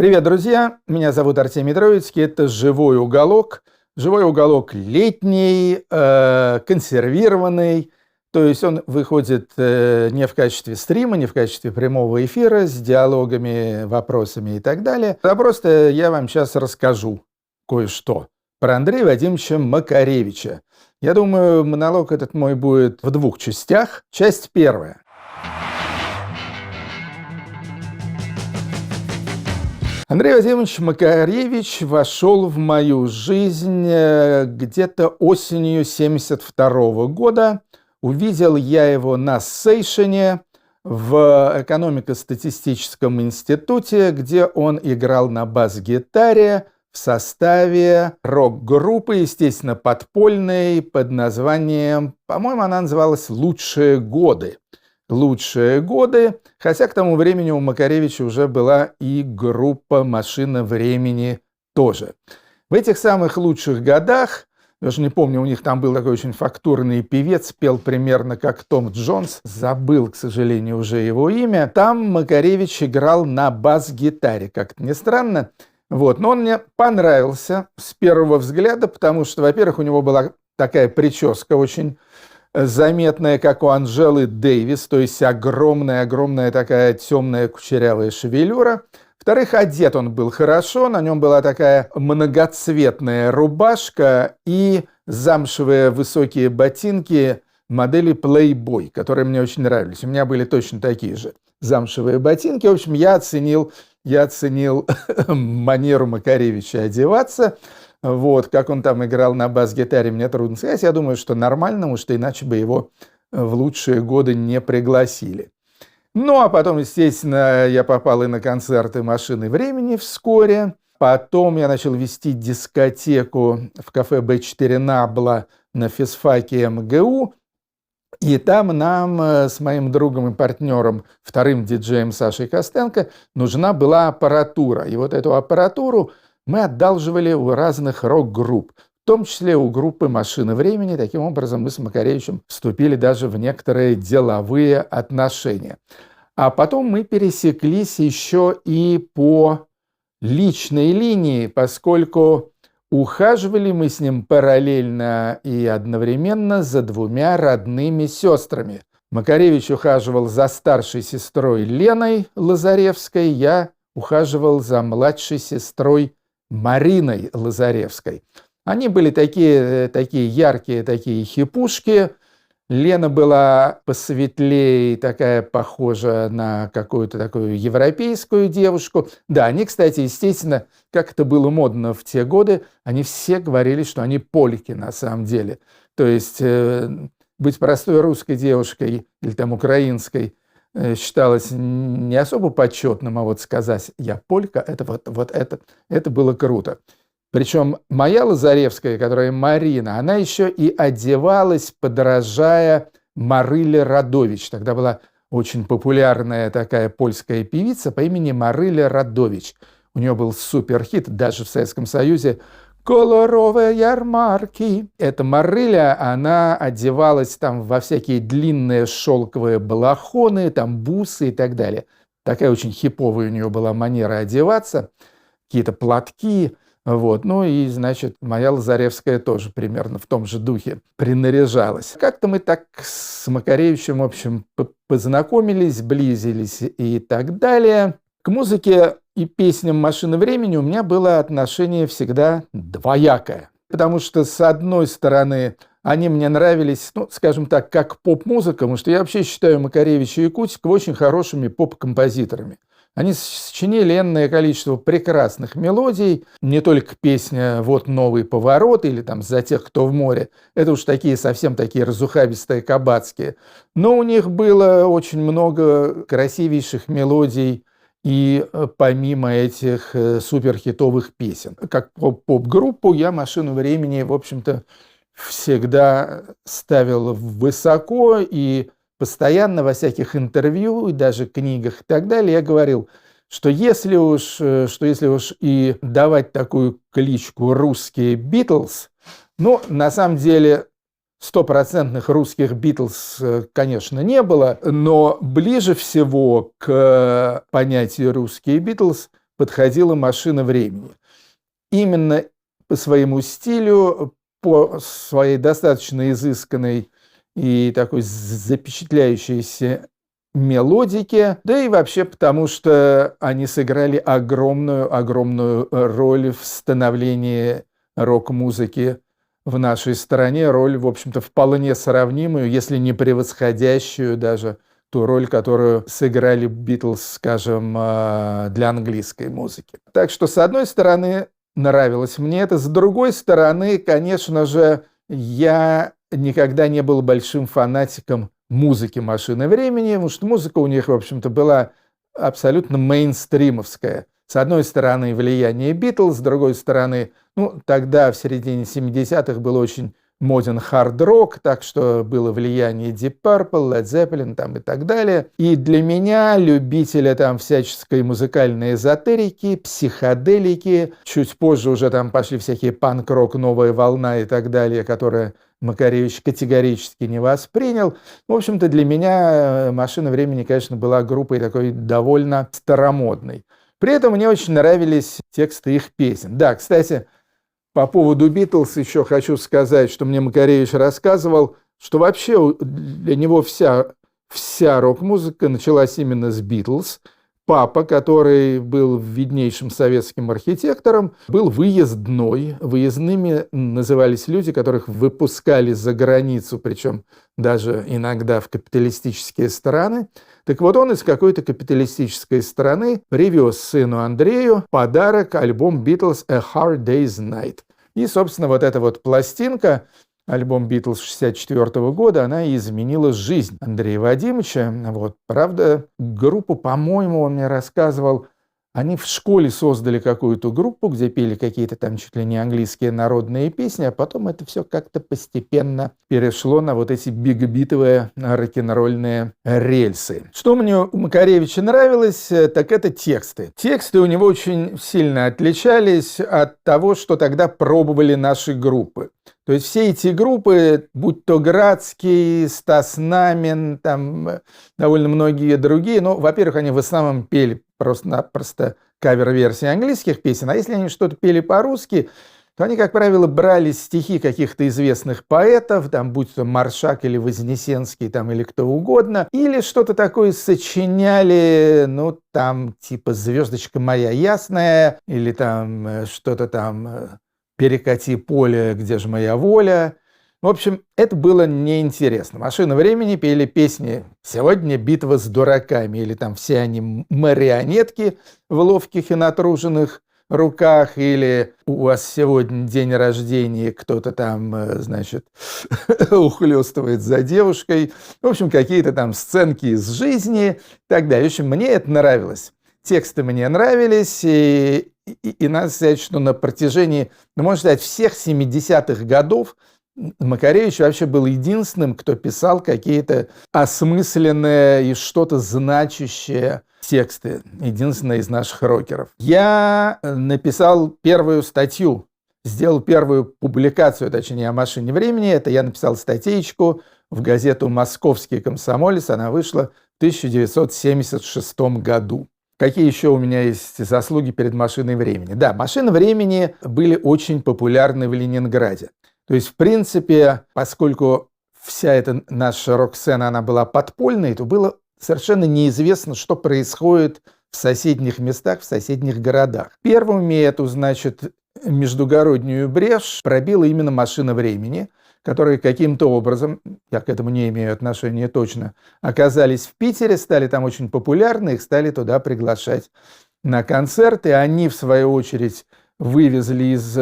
Привет, друзья! Меня зовут Артемий Троицкий. Это «Живой уголок». «Живой уголок» летний, консервированный. То есть он выходит не в качестве стрима, не в качестве прямого эфира с диалогами, вопросами и так далее. А просто я вам сейчас расскажу кое-что про Андрея Вадимовича Макаревича. Я думаю, монолог этот мой будет в двух частях. Часть первая. Андрей Вадимович Макаревич вошел в мою жизнь где-то осенью 1972 года. Увидел я его на сейшене в экономико-статистическом институте, где он играл на бас-гитаре в составе рок-группы, естественно, подпольной, под названием, по-моему, она называлась «Лучшие годы». «Лучшие годы», хотя к тому времени у Макаревича уже была и группа «Машина времени» тоже. В этих самых лучших годах, даже не помню, у них там был такой очень фактурный певец, пел примерно как Том Джонс, забыл, к сожалению, уже его имя. Там Макаревич играл на бас-гитаре, как-то не странно. Но он мне понравился с первого взгляда, потому что, во-первых, у него была такая прическа очень заметная, как у Анжелы Дэвис, то есть огромная такая темная кучерявая шевелюра. Во-вторых, одет он был хорошо, на нем была такая многоцветная рубашка и замшевые высокие ботинки модели Playboy, которые мне очень нравились. У меня были точно такие же замшевые ботинки. В общем, я оценил манеру Макаревича одеваться. Как он там играл на бас-гитаре, мне трудно сказать. Я думаю, что нормально, потому что иначе бы его в лучшие годы не пригласили. А потом, естественно, я попал и на концерты «Машины времени» вскоре. Потом я начал вести дискотеку в кафе Б4 «Набла» на физфаке МГУ. И там нам с моим другом и партнером, вторым диджеем Сашей Костенко, нужна была аппаратура. И вот эту аппаратуру мы одалживали у разных рок-групп, в том числе у группы «Машины времени». Таким образом, мы с Макаревичем вступили даже в некоторые деловые отношения. А потом мы пересеклись еще и по личной линии, поскольку ухаживали мы с ним параллельно и одновременно за двумя родными сестрами. Макаревич ухаживал за старшей сестрой Леной Лазаревской, я ухаживал за младшей сестрой Мариной Лазаревской. Они были такие яркие, такие хипушки. Лена была посветлее, такая похожа на какую-то такую европейскую девушку. Да, они, кстати, естественно, как это было модно в те годы, они все говорили, что они польки на самом деле. То есть быть простой русской девушкой или там украинской считалось не особо почетным, а сказать «я полька», это было круто. Причем моя Лазаревская, которая Марина, она еще и одевалась, подражая Марыле Радович. Тогда была очень популярная такая польская певица по имени Марыля Радович. У нее был суперхит даже в Советском Союзе «Колоровые ярмарки». Эта Марыля, она одевалась там во всякие длинные шелковые балахоны, там бусы и так далее. Такая очень хиповая у нее была манера одеваться, какие-то платки. И, значит, моя Лазаревская тоже примерно в том же духе принаряжалась. Как-то мы так с Макаревичем, в общем, познакомились, сблизились и так далее. К музыке и песням «Машины времени» у меня было отношение всегда двоякое. Потому что, с одной стороны, они мне нравились, скажем так, как поп-музыка, потому что я вообще считаю Макаревича и Кутикова очень хорошими поп-композиторами. Они сочинили энное количество прекрасных мелодий, не только песня «Вот новый поворот» или там «За тех, кто в море». Это уж совсем такие разухабистые кабацкие. Но у них было очень много красивейших мелодий и помимо этих суперхитовых песен. Как поп-группу я «Машину времени», в общем-то, всегда ставил высоко и постоянно во всяких интервью и даже книгах и так далее я говорил, что если уж и давать такую кличку «русские Битлз», на самом деле стопроцентных русских Битлз, конечно, не было, но ближе всего к понятию «русские Битлз» подходила «Машина времени». Именно по своему стилю, по своей достаточно изысканной и такой запечатляющейся мелодике, да и вообще потому, что они сыграли огромную роль в становлении рок-музыки в нашей стране, роль, в общем-то, вполне сравнимую, если не превосходящую даже ту роль, которую сыграли Битлз, скажем, для английской музыки. Так что, с одной стороны, нравилось мне это, с другой стороны, конечно же, я никогда не был большим фанатиком музыки «Машины времени», потому что музыка у них, в общем-то, была абсолютно мейнстримовская. С одной стороны, влияние Битлз, с другой стороны, тогда, в середине 70-х, был очень моден хард-рок, так что было влияние Deep Purple, Led Zeppelin там, и так далее. И для меня, любителя там всяческой музыкальной эзотерики, психоделики, чуть позже уже там пошли всякие панк-рок, новая волна и так далее, которые Макаревич категорически не воспринял. В общем-то, для меня «Машина времени», конечно, была группой такой довольно старомодной. При этом мне очень нравились тексты их песен. Да, кстати, по поводу Битлз еще хочу сказать, что мне Макаревич рассказывал, что вообще для него вся рок-музыка началась именно с Битлз. Папа, который был виднейшим советским архитектором, был выездной. Выездными назывались люди, которых выпускали за границу, причем даже иногда в капиталистические страны. Так вот, он из какой-то капиталистической страны привез сыну Андрею подарок, альбом Beatles «A Hard Day's Night». И, собственно, вот эта вот пластинка, альбом Beatles 1964 года, она и изменила жизнь Андрея Вадимовича. Вот. Правда, группу, по-моему, он мне рассказывал, они в школе создали какую-то группу, где пели какие-то там чуть ли не английские народные песни, а потом это все как-то постепенно перешло на вот эти биг-битовые рок-н-ролльные рельсы. Что мне у Макаревича нравилось, так это тексты. Тексты у него очень сильно отличались от того, что тогда пробовали наши группы. То есть все эти группы, будь то Градский, Стас Намин, там довольно многие другие, во-первых, они в основном пели просто кавер-версии английских песен, а если они что-то пели по-русски, то они, как правило, брали стихи каких-то известных поэтов, там, будь то Маршак или Вознесенский, там, или кто угодно, или что-то такое сочиняли, там, типа «Звездочка моя ясная», или там что-то там «Перекати поле, где же моя воля». В общем, это было неинтересно. «Машина времени» пели песни «Сегодня битва с дураками» или там «Все они марионетки в ловких и натруженных руках» или «У вас сегодня день рождения, кто-то там, значит, ухлёстывает за девушкой». В общем, какие-то там сценки из жизни и так далее. В общем, мне это нравилось. Тексты мне нравились, и надо сказать, что на протяжении, можно сказать, всех 70-х годов Макаревич вообще был единственным, кто писал какие-то осмысленные и что-то значащие тексты. Единственный из наших рокеров. Я написал первую статью, сделал первую публикацию, точнее, о «Машине времени». Это я написал статейку в газету «Московский комсомолец». Она вышла в 1976 году. Какие еще у меня есть заслуги перед «Машиной времени»? Да, «Машины времени» были очень популярны в Ленинграде. То есть, в принципе, поскольку вся эта наша рок-сцена, она была подпольной, то было совершенно неизвестно, что происходит в соседних местах, в соседних городах. Первыми эту, значит, междугороднюю брешь пробила именно «Машина времени», которые каким-то образом, я к этому не имею отношения точно, оказались в Питере, стали там очень популярны, их стали туда приглашать на концерты. Они, в свою очередь, вывезли из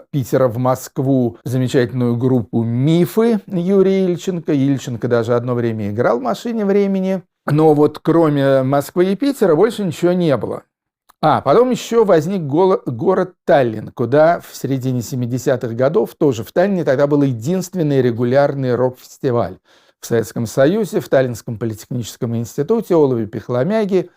Питера в Москву замечательную группу «Мифы» Юрия Ильченко. Ильченко даже одно время играл в «Машине времени». Но вот кроме Москвы и Питера больше ничего не было. Потом еще возник город Таллин, куда в середине 70-х годов, тоже в Таллине, тогда был единственный регулярный рок-фестиваль в Советском Союзе, в Таллинском политехническом институте Олови Пихломяги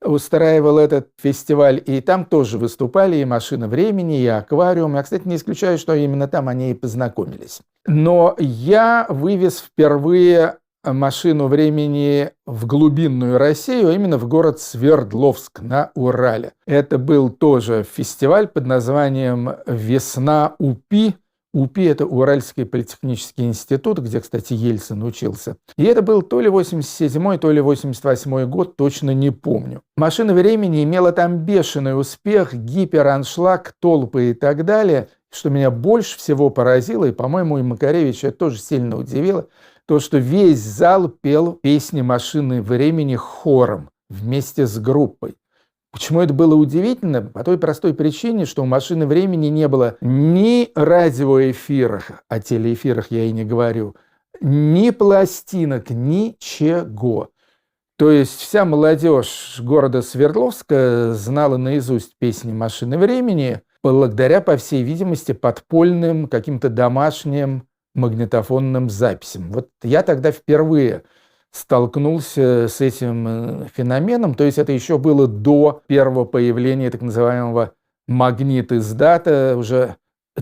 устраивал этот фестиваль, и там тоже выступали и «Машина времени», и «Аквариум». Я, кстати, не исключаю, что именно там они и познакомились. Но я вывез впервые машину времени в глубинную Россию, а именно в город Свердловск на Урале. Это был тоже фестиваль под названием «Весна УПИ». УПИ – это Уральский политехнический институт, где, кстати, Ельцин учился. И это был то ли 87-й, то ли 88-й год, точно не помню. «Машина времени» имела там бешеный успех, гипераншлаг, толпы и так далее. Что меня больше всего поразило, и, по-моему, и Макаревича это тоже сильно удивило, то, что весь зал пел песни «Машины времени» хором вместе с группой. Почему это было удивительно? По той простой причине, что у «Машины времени» не было ни радиоэфиров, о телеэфирах я и не говорю, ни пластинок, ничего. То есть вся молодежь города Свердловска знала наизусть песни «Машины времени» благодаря, по всей видимости, подпольным каким-то домашним магнитофонным записям. Вот я тогда впервые столкнулся с этим феноменом, то есть это еще было до первого появления так называемого магнит-издата, уже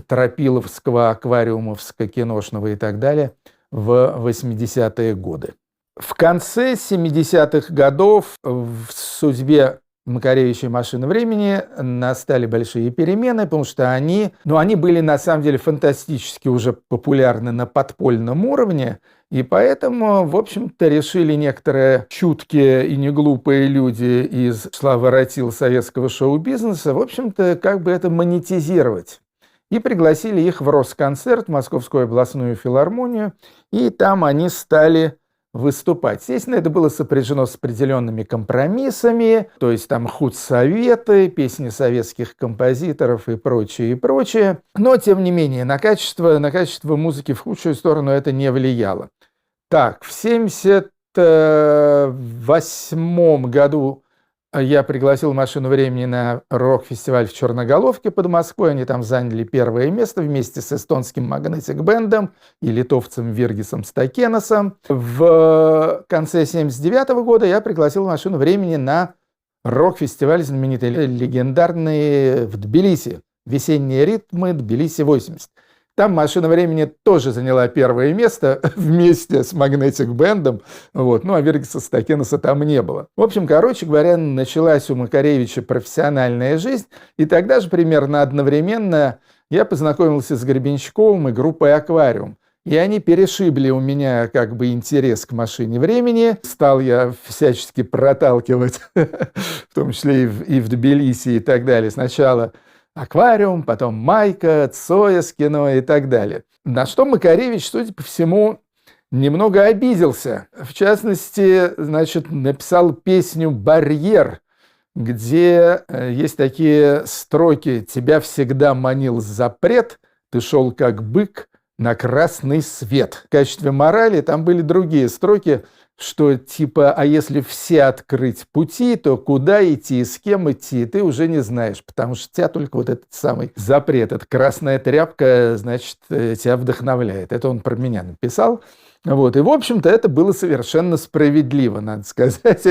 Тропиловского, аквариумовского, киношного и так далее, в 80-е годы. В конце 70-х годов в судьбе Макаревича и «Машины времени» настали большие перемены, потому что они были на самом деле фантастически уже популярны на подпольном уровне, и поэтому, в общем-то, решили некоторые чуткие и неглупые люди из числа воротил советского шоу-бизнеса, в общем-то, как бы это монетизировать. И пригласили их в Росконцерт, Московскую областную филармонию, и там они стали выступать. Естественно, это было сопряжено с определенными компромиссами, то есть там худсоветы, песни советских композиторов и прочее, и прочее. Но, тем не менее, на качество музыки в худшую сторону это не влияло. Так, в 1978 году я пригласил «Машину времени» на рок-фестиваль в Черноголовке под Москвой. Они там заняли первое место вместе с эстонским магнетик-бендом и литовцем Виргисом Стакеносом. В конце 1979 года я пригласил «Машину времени» на рок-фестиваль знаменитый, легендарный в Тбилиси. «Весенние ритмы Тбилиси-80». Там «Машина времени» тоже заняла первое место вместе с магнетик-бендом, а Виргиса Стакеноса там не было. В общем, короче говоря, началась у Макаревича профессиональная жизнь, и тогда же примерно одновременно я познакомился с Гребенщиковым и группой «Аквариум». И они перешибли у меня как бы интерес к «Машине времени». Стал я всячески проталкивать, в том числе и в Тбилиси и так далее. Сначала «Аквариум», потом «Майка», «Цоя» с кино и так далее. На что Макаревич, судя по всему, немного обиделся. В частности, написал песню «Барьер», где есть такие строки: «Тебя всегда манил запрет, ты шел как бык на красный свет». В качестве морали там были другие строки, что типа: «А если все открыть пути, то куда идти и с кем идти, ты уже не знаешь, потому что тебя только вот этот самый запрет, эта красная тряпка, тебя вдохновляет». Это он про меня написал. И, в общем-то, это было совершенно справедливо, надо сказать.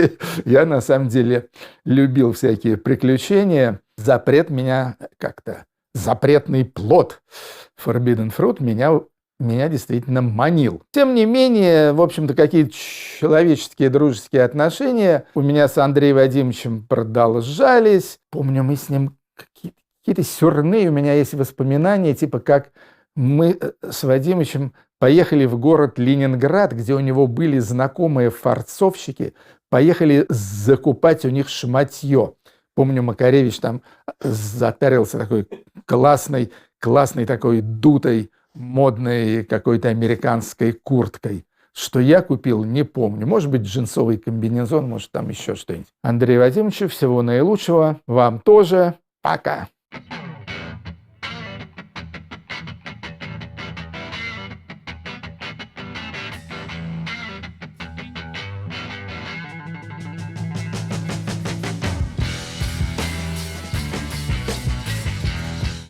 Я, на самом деле, любил всякие приключения. Запрет меня как-то, запретный плод, Forbidden Fruit, меня действительно манил. Тем не менее, в общем-то, какие-то человеческие дружеские отношения у меня с Андреем Вадимовичем продолжались. Помню, мы с ним какие-то сюрные, у меня есть воспоминания, типа как мы с Вадимовичем поехали в город Ленинград, где у него были знакомые фарцовщики, поехали закупать у них шматье. Помню, Макаревич там затарился такой классной такой дутой, модной какой-то американской курткой. Что я купил, не помню. Может быть, джинсовый комбинезон, может, там еще что-нибудь. Андрею Вадимовичу всего наилучшего. Вам тоже. Пока.